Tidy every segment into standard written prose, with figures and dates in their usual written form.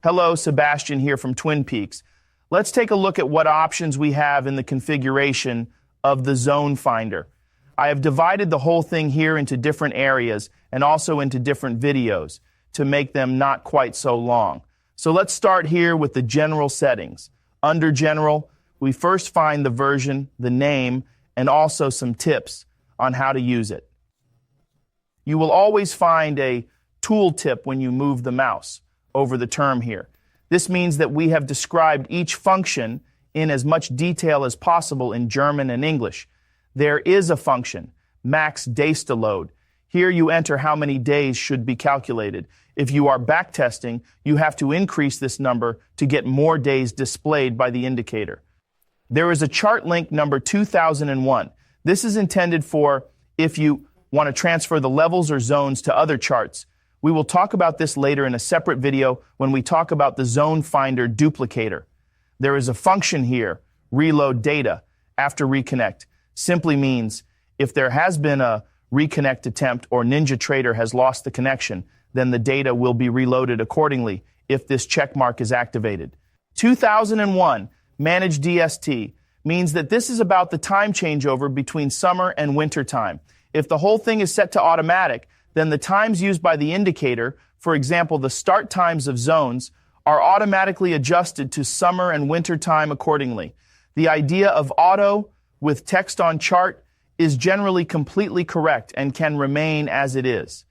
Hello, Sebastian here from TwinPeaks. Let's take a look at what options we have in the configuration of the ZoneFinder. I have divided the whole thing here into different areas and also into different videos to make them not quite so long. So let's start here with the general settings. Under General, we first find the version, the name, and also some tips on how to use it. You will always find a tooltip when you move the mouse over the term here. This means that we have described each function in as much detail as possible in German and English. There is a function, max load. Here you enter how many days should be calculated. If you are backtesting, you have to increase this number to get more days displayed by the indicator. There is a chart link number 2001. This is intended for if you want to transfer the levels or zones to other charts. We will talk about this later in a separate video when we talk about the ZoneFinder duplicator. There is a function here, reload data, after reconnect. Simply means if there has been a reconnect attempt or Ninjatrader has lost the connection, then the data will be reloaded accordingly if this check mark is activated. 2001, manage DST, means that this is about the time changeover between summer and winter time. If the whole thing is set to automatic, then the times used by the indicator, for example, the start times of zones, are automatically adjusted to summer and winter time accordingly. The idea of auto with text on chart is generally completely correct and can remain as it is.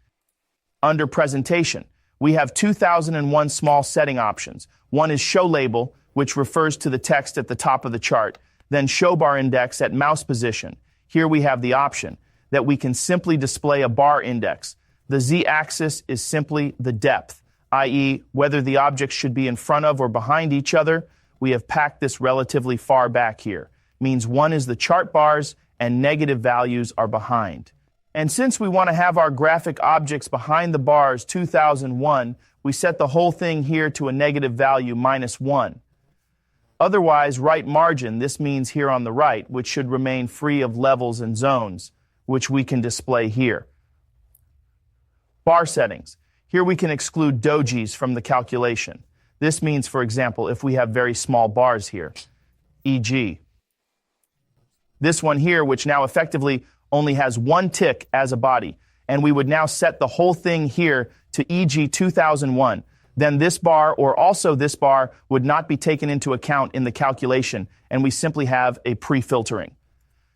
Under Presentation, we have 2001 small setting options. One is Show Label, which refers to the text at the top of the chart, then Show Bar Index at mouse position. Here we have the option that we can simply display a bar index. The z-axis is simply the depth, i.e. whether the objects should be in front of or behind each other. We have packed this relatively far back here. Means one is the chart bars and negative values are behind. And since we want to have our graphic objects behind the bars 2001, we set the whole thing here to a negative value -1. Otherwise, right margin, this means here on the right, which should remain free of levels and zones, which we can display here. Bar settings. Here we can exclude dojis from the calculation. This means, for example, if we have very small bars here, e.g. this one here, which now effectively only has one tick as a body, and we would now set the whole thing here to e.g. 2001, then this bar or also this bar would not be taken into account in the calculation, and we simply have a pre-filtering.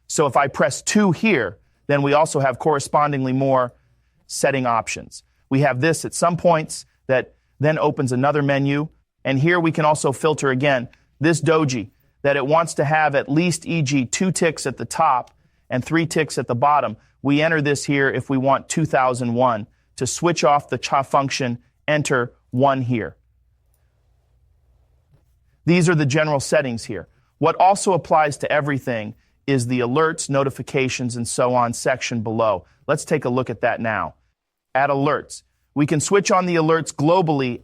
So if I press 2 here, then we also have correspondingly more setting options. We have this at some points that then opens another menu, and here we can also filter again this doji that it wants to have at least e.g. 2 ticks at the top and 3 ticks at the bottom. We enter this here if we want 2001 to switch off the cha function, enter 1 here. These are the general settings here. What also applies to everything is the alerts, notifications, and so on section below. Let's take a look at that now. At alerts, we can switch on the alerts globally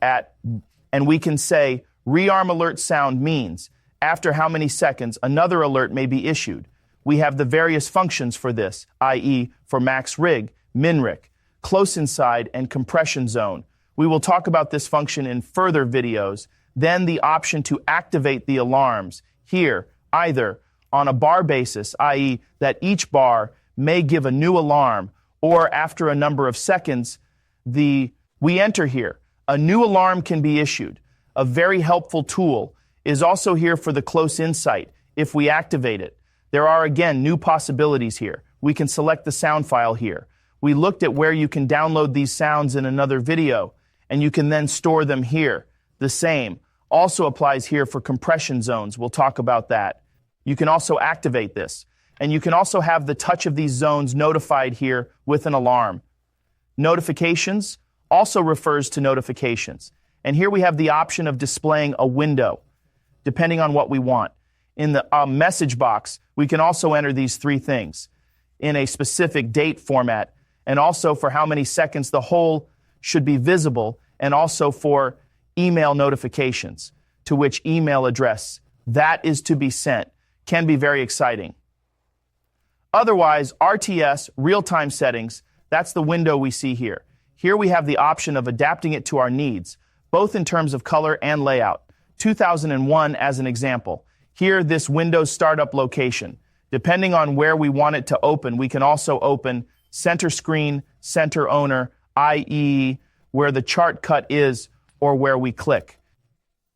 and we can say rearm alert sound means after how many seconds another alert may be issued. We have the various functions for this, i.e. for MaxWick, MinWick, CloseInside, and compression zone. We will talk about this function in further videos. Then the option to activate the alarms here, either on a bar basis, i.e. that each bar may give a new alarm, or after a number of seconds, we enter here. A new alarm can be issued. A very helpful tool is also here for the CloseInside if we activate it. There are again new possibilities here. We can select the sound file here. We looked at where you can download these sounds in another video, and you can then store them here. The same also applies here for compression zones. We'll talk about that. You can also activate this. And you can also have the touch of these zones notified here with an alarm. Notifications also refers to notifications. And here we have the option of displaying a window, depending on what we want. In the message box, we can also enter these 3 things in a specific date format, and also for how many seconds the whole should be visible, and also for email notifications, to which email address that is to be sent. Can be very exciting. Otherwise, RTS, real-time settings, that's the window we see here. Here we have the option of adapting it to our needs. both in terms of color and layout. 2001 as an example. Here, this Windows startup location. Depending on where we want it to open, we can also open center screen, center owner, i.e. where the chart cut is or where we click.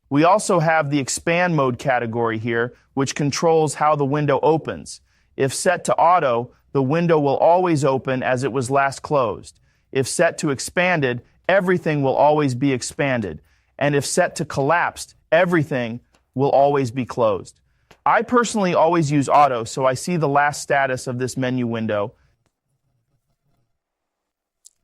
We also have the expand mode category here, which controls how the window opens. If set to auto, the window will always open as it was last closed. If set to expanded, everything will always be expanded. And if set to collapsed, everything will always be closed. I personally always use auto, so I see the last status of this menu window.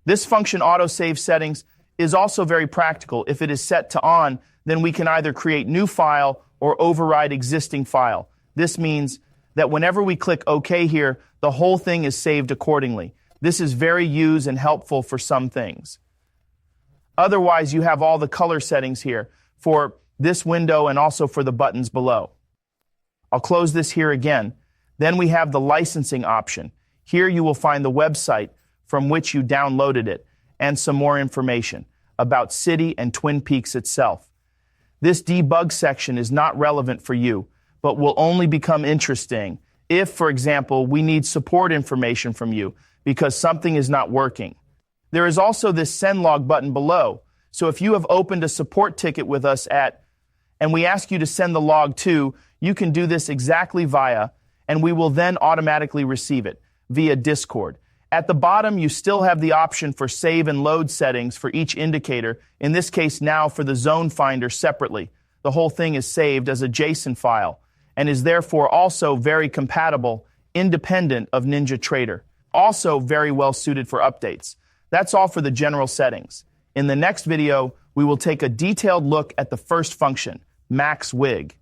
This function, autosave settings, is also very practical. If it is set to on, then we can either create new file or override existing file. This means that whenever we click OK here, the whole thing is saved accordingly. This is very used and helpful for some things. Otherwise, you have all the color settings here for this window and also for the buttons below. I'll close this here again. Then we have the licensing option. Here you will find the website from which you downloaded it and some more information about City and TwinPeaks itself. This debug section is not relevant for you, but will only become interesting if, for example, we need support information from you because something is not working. There is also this send log button below. So if you have opened a support ticket with us and we ask you to send the log to, you can do this exactly via, and we will then automatically receive it via Discord. At the bottom, you still have the option for save and load settings for each indicator, in this case now for the ZoneFinder separately. The whole thing is saved as a JSON file and is therefore also very compatible, independent of Ninjatrader. Also very well suited for updates. That's all for the general settings. In the next video, we will take a detailed look at the first function, MaxWick.